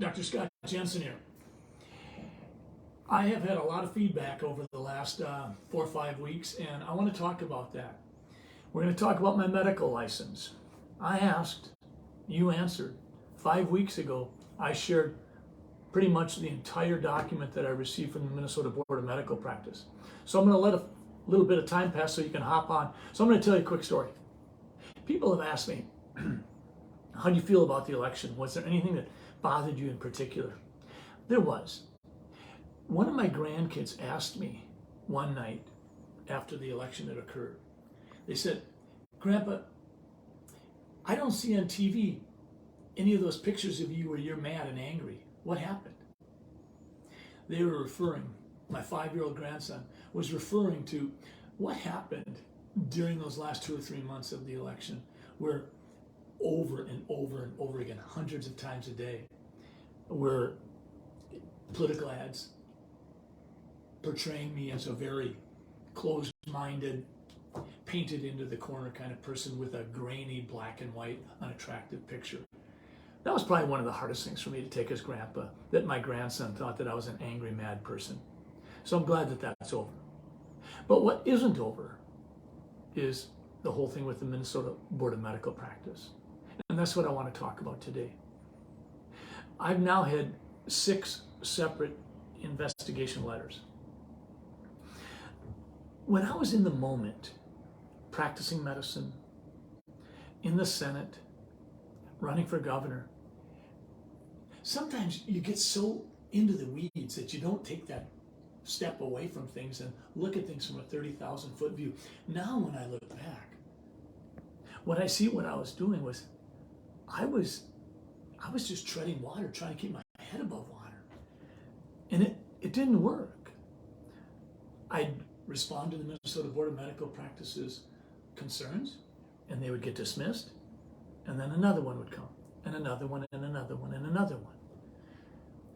Dr. Scott Jensen here. I have had a lot of feedback over the last 4 or 5 weeks, and I want to talk about that. We're going to talk about my medical license. I asked, you answered. 5 weeks ago, I shared pretty much the entire document that I received from the Minnesota Board of Medical Practice. So I'm going to let a little bit of time pass so you can hop on. So I'm going to tell you a quick story. People have asked me, how do you feel about the election? Was there anything that bothered you in particular? There was. One of my grandkids asked me one night after the election had occurred. They said, Grandpa, I don't see on TV any of those pictures of you where you're mad and angry. What happened? They were referring, my 5-year-old grandson was referring to what happened during those last 2 or 3 months of the election, where over and over and over again, hundreds of times a day, were political ads portraying me as a very closed-minded, painted into the corner kind of person with a grainy black and white, unattractive picture. That was probably one of the hardest things for me to take as grandpa, that my grandson thought that I was an angry, mad person. So I'm glad that that's over. But what isn't over is the whole thing with the Minnesota Board of Medical Practice. And that's what I want to talk about today. I've now had 6 separate investigation letters. When I was in the moment, practicing medicine, in the Senate, running for governor, sometimes you get so into the weeds that you don't take that step away from things and look at things from a 30,000-foot view. Now when I look back, what I see what I was doing was I was just treading water, trying to keep my head above water. And it didn't work. I'd respond to the Minnesota Board of Medical Practice's concerns, and they would get dismissed, and then another one would come, and another one, and another one, and another one.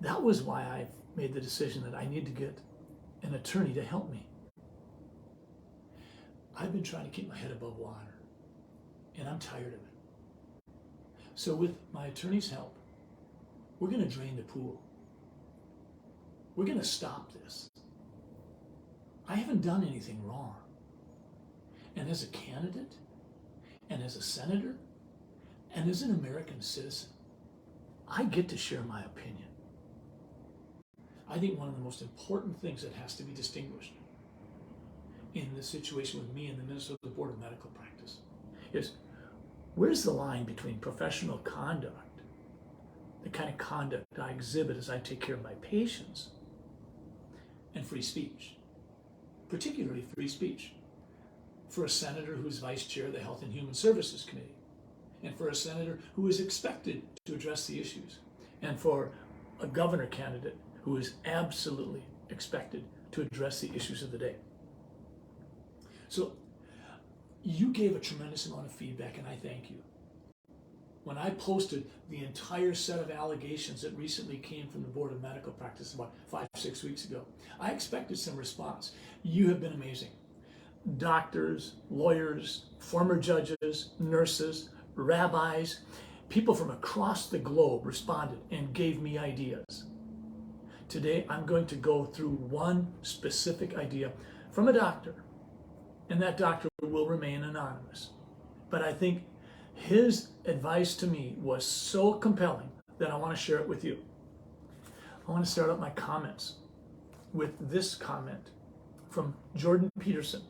That was why I made the decision that I need to get an attorney to help me. I've been trying to keep my head above water, and I'm tired of it. So with my attorney's help, we're going to drain the pool. We're going to stop this. I haven't done anything wrong. And as a candidate, and as a senator, and as an American citizen, I get to share my opinion. I think one of the most important things that has to be distinguished in this situation with me and the Minnesota Board of Medical Practice is, where's the line between professional conduct, the kind of conduct I exhibit as I take care of my patients, and free speech, particularly free speech for a senator who's vice chair of the Health and Human Services Committee, and for a senator who is expected to address the issues, and for a governor candidate who is absolutely expected to address the issues of the day. So you gave a tremendous amount of feedback, and I thank you. When I posted the entire set of allegations that recently came from the Board of Medical Practice about 5-6 weeks ago, I expected some response. You have been amazing. Doctors, lawyers, former judges, nurses, rabbis, people from across the globe responded and gave me ideas. Today, I'm going to go through one specific idea from a doctor, and that doctor will remain anonymous. But I think his advice to me was so compelling that I want to share it with you. I want to start out my comments with this comment from Jordan Peterson.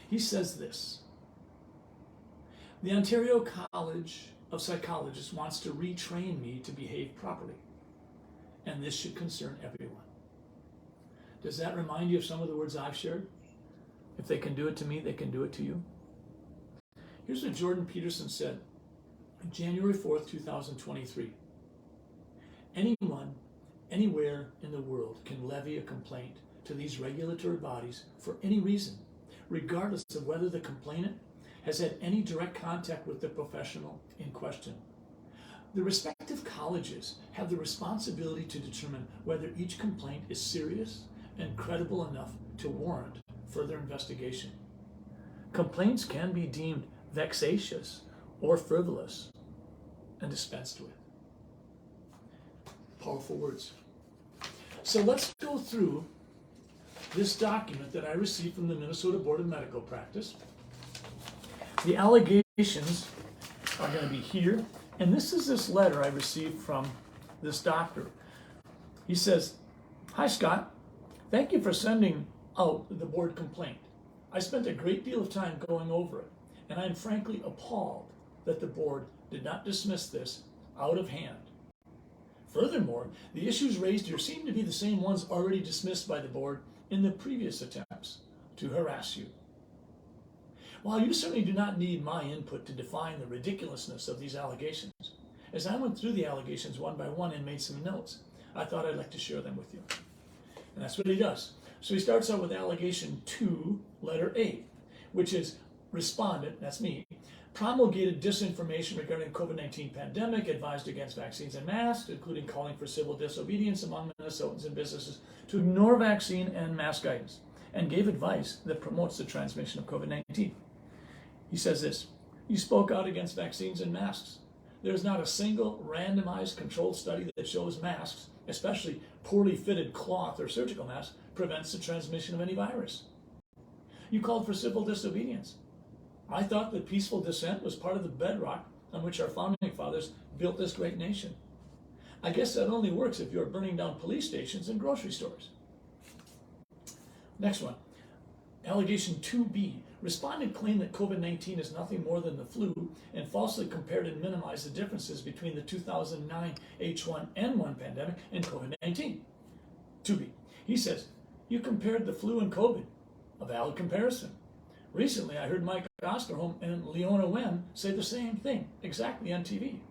He says this: the Ontario College of Psychologists wants to retrain me to behave properly, and this should concern everyone. Does that remind you of some of the words I've shared? If they can do it to me, they can do it to you. Here's what Jordan Peterson said on January 4th, 2023. Anyone, anywhere in the world can levy a complaint to these regulatory bodies for any reason, regardless of whether the complainant has had any direct contact with the professional in question. The respective colleges have the responsibility to determine whether each complaint is serious and credible enough to warrant further investigation. Complaints can be deemed vexatious or frivolous and dispensed with. Powerful words. So let's go through this document that I received from the Minnesota Board of Medical Practice. The allegations are going to be here. And this is this letter I received from this doctor. He says, "Hi, Scott. Thank you for sending out the board complaint. I spent a great deal of time going over it, and I am frankly appalled that the board did not dismiss this out of hand. Furthermore, the issues raised here seem to be the same ones already dismissed by the board in the previous attempts to harass you. While you certainly do not need my input to define the ridiculousness of these allegations, as I went through the allegations one by one and made some notes, I thought I'd like to share them with you." And that's what he does. So he starts out with allegation 2, letter A, which is respondent, that's me, promulgated disinformation regarding COVID-19 pandemic, advised against vaccines and masks, including calling for civil disobedience among Minnesotans and businesses to ignore vaccine and mask guidance, and gave advice that promotes the transmission of COVID-19. He says this, "You spoke out against vaccines and masks. There is not a single randomized controlled study that shows masks, especially poorly fitted cloth or surgical masks, prevents the transmission of any virus. You called for civil disobedience. I thought that peaceful dissent was part of the bedrock on which our founding fathers built this great nation. I guess that only works if you're burning down police stations and grocery stores." Next one, allegation 2B. Respondent claimed that COVID-19 is nothing more than the flu and falsely compared and minimized the differences between the 2009 H1N1 pandemic and COVID-19. 2B. He says, "You compared the flu and COVID. A valid comparison. Recently, I heard Mike Osterholm and Leona Wen say the same thing, exactly on TV.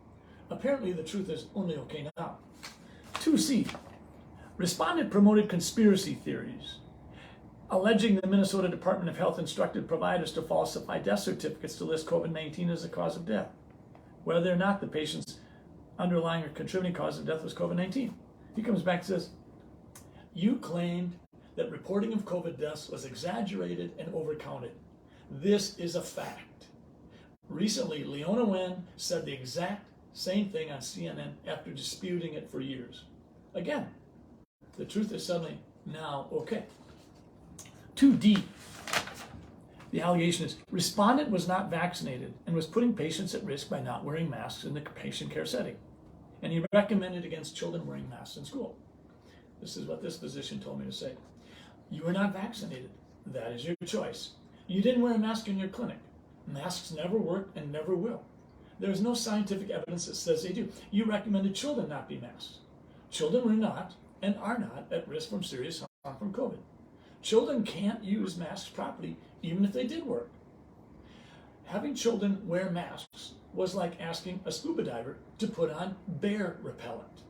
Apparently, the truth is only okay now." 2C. Respondent promoted conspiracy theories, alleging the Minnesota Department of Health instructed providers to falsify death certificates to list COVID-19 as the cause of death, whether or not the patient's underlying or contributing cause of death was COVID-19. He comes back and says, "You claimed that reporting of COVID deaths was exaggerated and overcounted. This is a fact. Recently, Leona Wen said the exact same thing on CNN after disputing it for years. Again, the truth is suddenly now okay." 2D. The allegation is, respondent was not vaccinated and was putting patients at risk by not wearing masks in the patient care setting. And he recommended against children wearing masks in school. This is what this physician told me to say. "You were not vaccinated. That is your choice. You didn't wear a mask in your clinic. Masks never work and never will. There is no scientific evidence that says they do. You recommended children not be masked. Children were not and are not at risk from serious harm from COVID. Children can't use masks properly, even if they did work. Having children wear masks was like asking a scuba diver to put on bear repellent.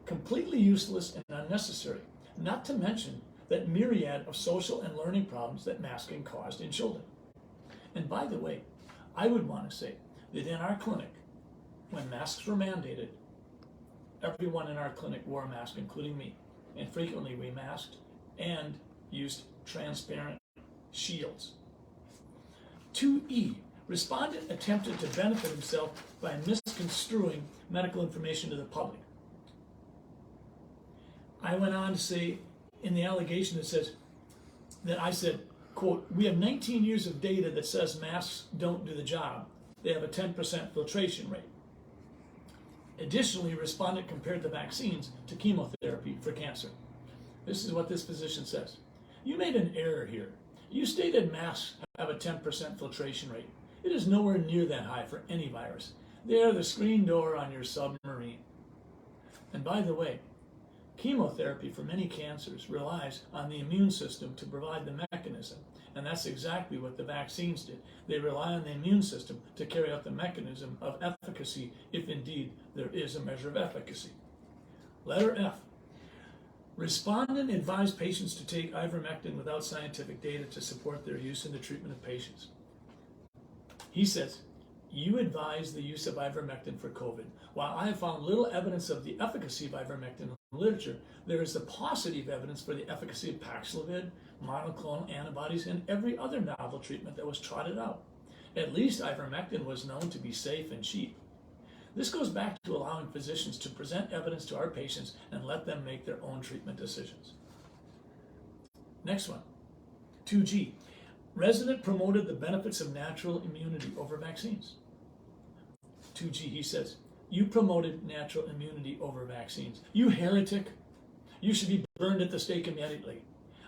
Completely useless and unnecessary, not to mention that myriad of social and learning problems that masking caused in children. And by the way, I would want to say that in our clinic, when masks were mandated, everyone in our clinic wore a mask, including me, and frequently we masked and used transparent shields." 2E. Respondent attempted to benefit himself by misconstruing medical information to the public. I went on to say in the allegation it says that I said, quote, "We have 19 years of data that says masks don't do the job. They have a 10% filtration rate." Additionally, respondent compared the vaccines to chemotherapy for cancer. This is what this physician says. "You made an error here. You stated masks have a 10% filtration rate. It is nowhere near that high for any virus. They are the screen door on your submarine. And by the way, chemotherapy for many cancers relies on the immune system to provide the mechanism, and that's exactly what the vaccines did. They rely on the immune system to carry out the mechanism of efficacy, if indeed there is a measure of efficacy." Letter F. Respondent advised patients to take ivermectin without scientific data to support their use in the treatment of patients. He says, "You advise the use of ivermectin for COVID. While I have found little evidence of the efficacy of ivermectin in the literature, there is a positive evidence for the efficacy of Paxlovid, monoclonal antibodies, and every other novel treatment that was trotted out. At least ivermectin was known to be safe and cheap. This goes back to allowing physicians to present evidence to our patients and let them make their own treatment decisions. Next one, 2G. Resident promoted the benefits of natural immunity over vaccines. 2G, he says, you promoted natural immunity over vaccines. You heretic. You should be burned at the stake immediately.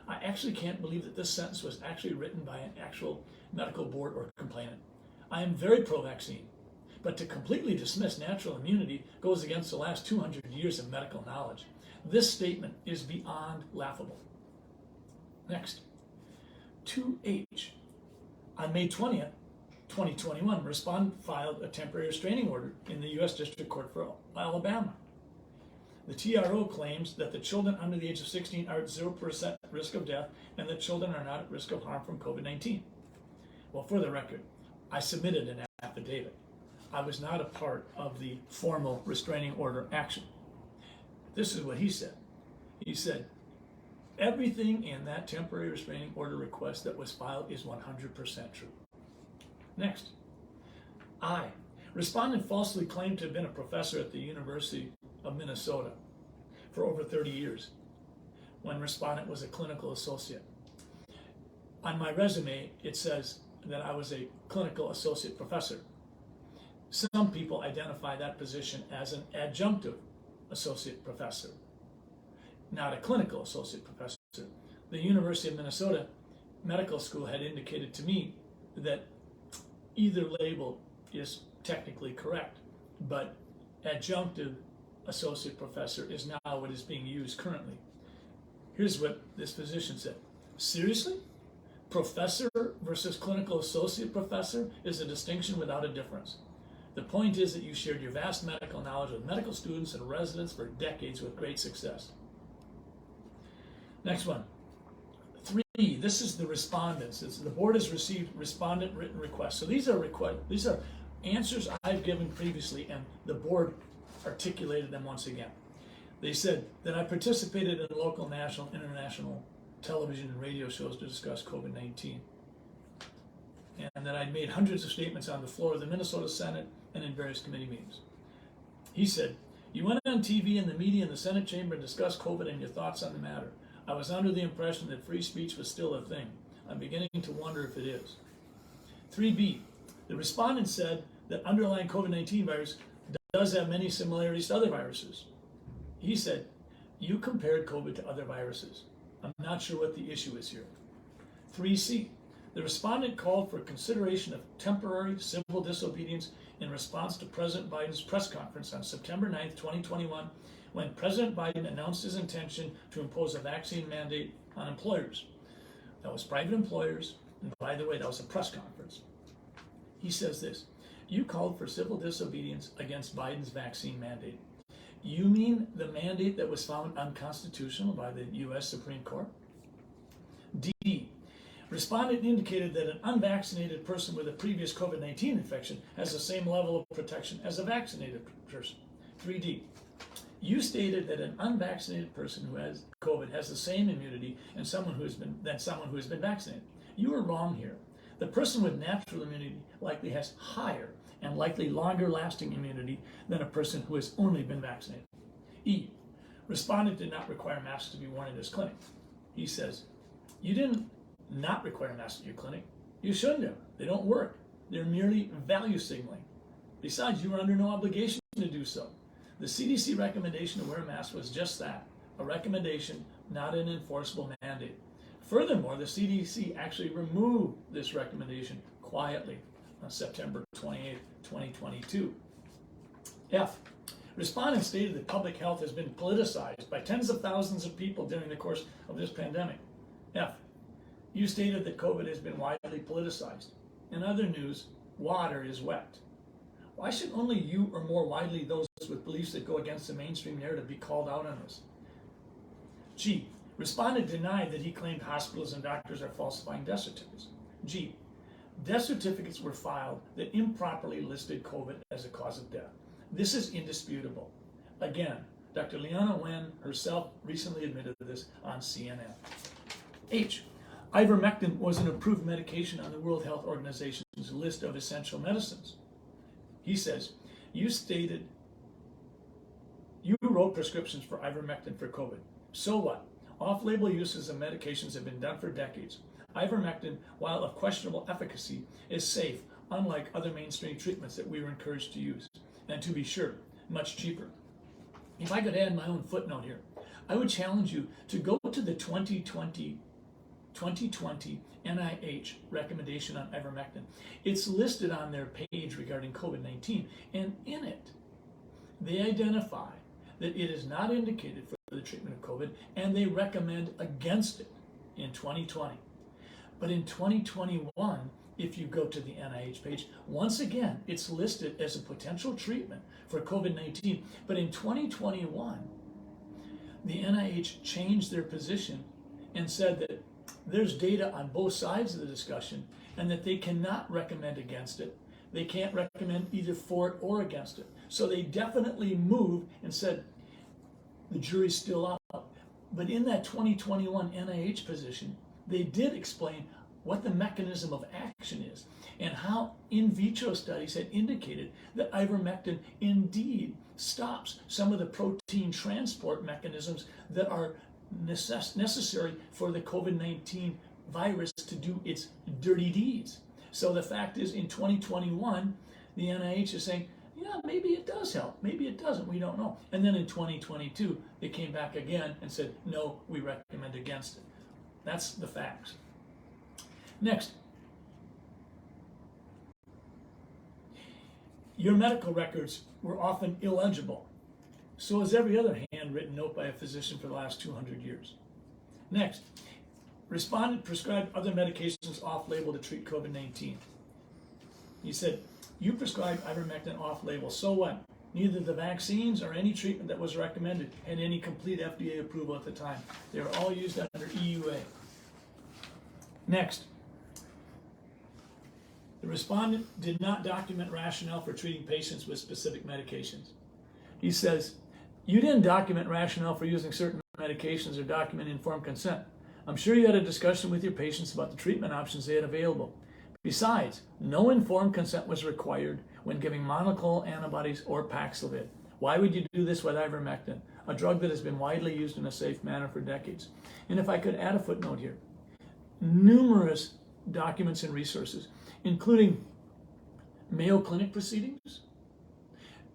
I actually can't believe that this sentence was actually written by an actual medical board or complainant. I am very pro-vaccine, but to completely dismiss natural immunity goes against the last 200 years of medical knowledge. This statement is beyond laughable. Next, 2H. On May 20th, 2021, respondent filed a temporary restraining order in the U.S. District Court for Alabama. The TRO claims that the children under the age of 16 are at 0% risk of death and that children are not at risk of harm from COVID-19. Well, for the record, I submitted an affidavit. I was not a part of the formal restraining order action. This is what he said. He said, everything in that temporary restraining order request that was filed is 100% true. Next, I. Respondent falsely claimed to have been a professor at the University of Minnesota for over 30 years when respondent was a clinical associate. On my resume, it says that I was a clinical associate professor. Some people identify that position as an adjunctive associate professor, not a clinical associate professor. The University of Minnesota Medical School had indicated to me that either label is technically correct, but adjunctive associate professor is now what is being used currently. Here's what this physician said. Seriously? Professor versus clinical associate professor is a distinction without a difference. The point is that you shared your vast medical knowledge with medical students and residents for decades with great success. Next one. 3, this is the respondents. The board has received respondent written requests. So these are answers I've given previously, and the board articulated them once again. They said that I participated in local, national, international television and radio shows to discuss COVID-19, and that I'd made hundreds of statements on the floor of the Minnesota Senate and in various committee meetings. He said, you went on TV and the media in the Senate chamber and discussed COVID and your thoughts on the matter. I was under the impression that free speech was still a thing. I'm beginning to wonder if it is. 3B, the respondent said that underlying COVID-19 virus does have many similarities to other viruses. He said, you compared COVID to other viruses. I'm not sure what the issue is here. 3C, the respondent called for consideration of temporary civil disobedience in response to President Biden's press conference on September 9th, 2021, when President Biden announced his intention to impose a vaccine mandate on employers. That was private employers, and by the way, that was a press conference. He says this, you called for civil disobedience against Biden's vaccine mandate. You mean the mandate that was found unconstitutional by the U.S. Supreme Court? D, respondent indicated that an unvaccinated person with a previous COVID-19 infection has the same level of protection as a vaccinated person. 3D, you stated that an unvaccinated person who has COVID has the same immunity than someone who has been vaccinated. You are wrong here. The person with natural immunity likely has higher and likely longer lasting immunity than a person who has only been vaccinated. E, respondent did not require masks to be worn in his clinic. He says, you didn't not require masks at your clinic. You shouldn't have. They don't work. They're merely value signaling. Besides, you were under no obligation to do so. The CDC recommendation to wear a mask was just that, a recommendation, not an enforceable mandate. Furthermore, the CDC actually removed this recommendation quietly on September 28, 2022. F, respondents stated that public health has been politicized by tens of thousands of people during the course of this pandemic. F, you stated that COVID has been widely politicized. In other news, water is wet. Why should only you or more widely those with beliefs that go against the mainstream narrative be called out on this? G, respondent denied that he claimed hospitals and doctors are falsifying death certificates. G, death certificates were filed that improperly listed COVID as a cause of death. This is indisputable. Again, Dr. Leana Wen herself recently admitted to this on CNN. H, ivermectin was an approved medication on the World Health Organization's list of essential medicines. He says, You stated you wrote prescriptions for ivermectin for COVID. So what? Off-label uses of medications have been done for decades. Ivermectin, while of questionable efficacy, is safe, unlike other mainstream treatments that we were encouraged to use. And to be sure, much cheaper. If I could add my own footnote here, I would challenge you to go to the 2020 NIH recommendation on ivermectin. It's listed on their page regarding COVID-19, and in it, they identify that it is not indicated for the treatment of COVID, and they recommend against it in 2020. But in 2021, if you go to the NIH page, once again, it's listed as a potential treatment for COVID-19. But in 2021, the NIH changed their position and said that there's data on both sides of the discussion and that they cannot recommend against it. They can't recommend either for it or against it. So they definitely moved and said the jury's still out. But in that 2021 NIH position, they did explain what the mechanism of action is and how in vitro studies had indicated that ivermectin indeed stops some of the protein transport mechanisms that are necessary for the COVID-19 virus to do its dirty deeds. So the fact is, in 2021, the NIH is saying, yeah, maybe it does help, maybe it doesn't, we don't know. And then in 2022, they came back again and said, no, we recommend against it. That's the facts. Next, your medical records were often illegible. So is every other handwritten note by a physician for the last 200 years. Next, respondent prescribed other medications off-label to treat COVID-19. He said, you prescribed ivermectin off-label, so what? Neither the vaccines or any treatment that was recommended had any complete FDA approval at the time. They were all used under EUA. Next, the respondent did not document rationale for treating patients with specific medications. He says, you didn't document rationale for using certain medications or document informed consent. I'm sure you had a discussion with your patients about the treatment options they had available. Besides, no informed consent was required when giving monoclonal antibodies or Paxlovid. Why would you do this with ivermectin, a drug that has been widely used in a safe manner for decades? And if I could add a footnote here, numerous documents and resources, including Mayo Clinic proceedings,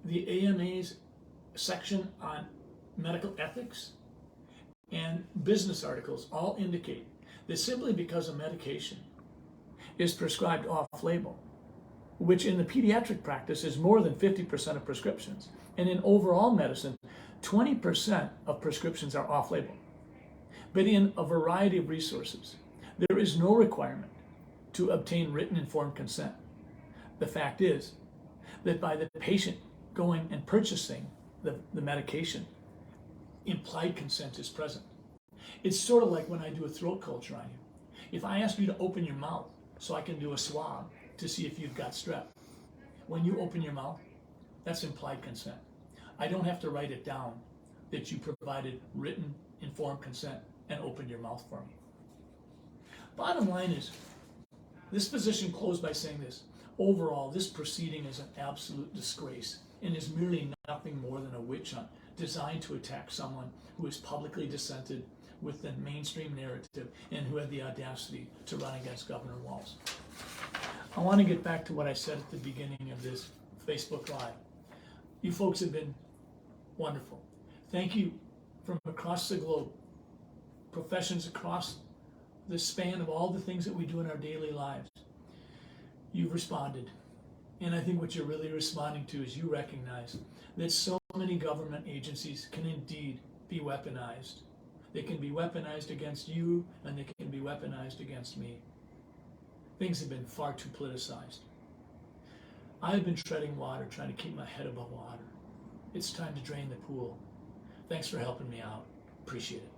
the AMA's section on medical ethics, and business articles all indicate that simply because a medication is prescribed off-label, which in the pediatric practice is more than 50% of prescriptions, and in overall medicine, 20% of prescriptions are off-label. But in a variety of resources, there is no requirement to obtain written informed consent. The fact is that by the patient going and purchasing the medication, implied consent is present. It's sort of like when I do a throat culture on you. If I ask you to open your mouth so I can do a swab to see if you've got strep, when you open your mouth, that's implied consent. I don't have to write it down that you provided written informed consent and opened your mouth for me. Bottom line is, this physician closed by saying this. Overall, this proceeding is an absolute disgrace and is merely nothing more than a witch hunt designed to attack someone who has publicly dissented with the mainstream narrative and who had the audacity to run against Governor Walz. I want to get back to what I said at the beginning of this Facebook Live. You folks have been wonderful. Thank you from across the globe, professions across the span of all the things that we do in our daily lives. You've responded. And I think what you're really responding to is you recognize that so many government agencies can indeed be weaponized. They can be weaponized against you, and they can be weaponized against me. Things have been far too politicized. I've been treading water, trying to keep my head above water. It's time to drain the pool. Thanks for helping me out. Appreciate it.